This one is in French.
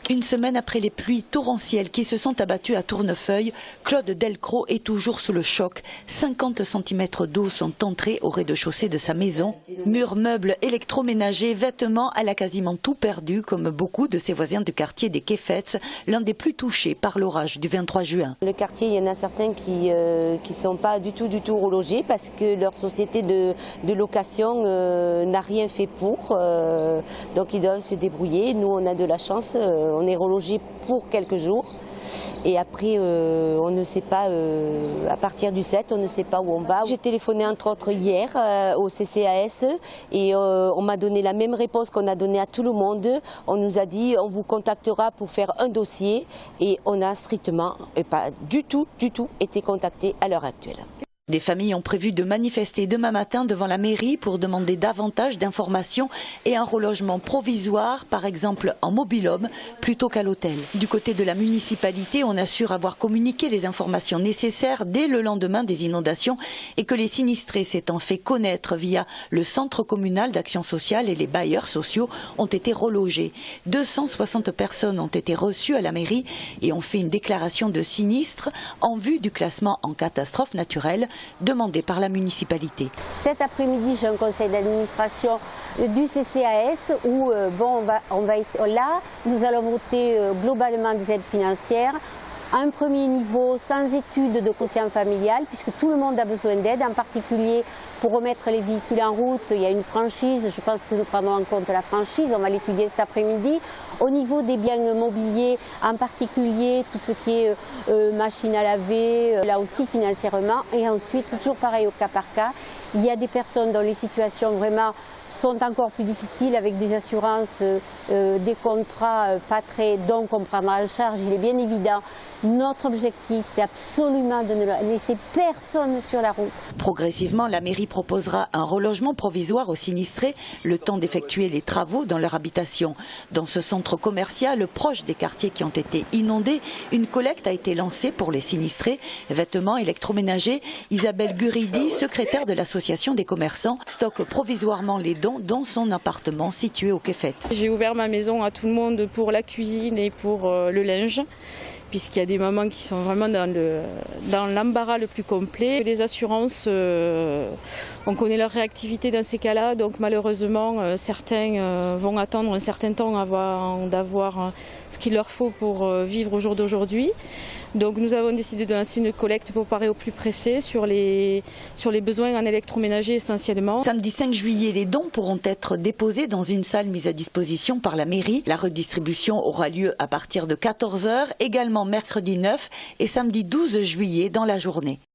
Une semaine après les pluies torrentielles qui se sont abattues à Tournefeuille, Claude Delcros est toujours sous le choc. 50 cm d'eau sont entrés au rez-de-chaussée de sa maison. Murs, meubles, électroménagers, vêtements, elle a quasiment tout perdu, comme beaucoup de ses voisins du quartier des Quéfets, l'un des plus touchés par l'orage du 23 juin. Le quartier, il y en a certains qui ne sont pas du tout relogés parce que leur société de location n'a rien fait pour. Donc ils doivent se débrouiller. Nous, on a de la chance. On est relogé pour quelques jours et après on ne sait pas, à partir du 7, on ne sait pas où on va. J'ai téléphoné entre autres hier au CCAS et on m'a donné la même réponse qu'on a donnée à tout le monde. On nous a dit on vous contactera pour faire un dossier et on n'a strictement et pas du tout été contacté à l'heure actuelle. Des familles ont prévu de manifester demain matin devant la mairie pour demander davantage d'informations et un relogement provisoire, par exemple en mobil-home, plutôt qu'à l'hôtel. Du côté de la municipalité, on assure avoir communiqué les informations nécessaires dès le lendemain des inondations et que les sinistrés s'étant fait connaître via le centre communal d'action sociale et les bailleurs sociaux ont été relogés. 260 personnes ont été reçues à la mairie et ont fait une déclaration de sinistre en vue du classement en catastrophe naturelle demandé par la municipalité. Cet après-midi, j'ai un conseil d'administration du CCAS où là, nous allons voter globalement des aides financières. Un premier niveau sans étude de quotient familial, puisque tout le monde a besoin d'aide, en particulier pour remettre les véhicules en route. Il y a une franchise, je pense que nous prendrons en compte la franchise, on va l'étudier cet après-midi. Au niveau des biens mobiliers, en particulier tout ce qui est machine à laver, là aussi financièrement. Et ensuite, toujours pareil au cas par cas, il y a des personnes dont les situations vraiment sont encore plus difficiles avec des assurances, des contrats pas très, donc on prendra en charge, il est bien évident. Notre objectif, c'est absolument de ne laisser personne sur la route. Progressivement, la mairie proposera un relogement provisoire aux sinistrés, le temps d'effectuer les travaux dans leur habitation. Dans ce centre commercial proche des quartiers qui ont été inondés, une collecte a été lancée pour les sinistrés. Vêtements, électroménagers. Isabelle Guridi, secrétaire de l'association des commerçants, stocke provisoirement les dons dans son appartement situé au Quéfet. J'ai ouvert ma maison à tout le monde pour la cuisine et pour le linge, puisqu'il y a des mamans qui sont vraiment dans l'embarras le plus complet. Les assurances, on connaît leur réactivité dans ces cas-là, donc malheureusement certains vont attendre un certain temps avant d'avoir ce qu'il leur faut pour vivre au jour d'aujourd'hui. Donc nous avons décidé de lancer une collecte pour parer au plus pressé sur les besoins en électroménager essentiellement. Samedi 5 juillet, les dons pourront être déposés dans une salle mise à disposition par la mairie. La redistribution aura lieu à partir de 14 h, également mercredi 9 et samedi 12 juillet dans la journée.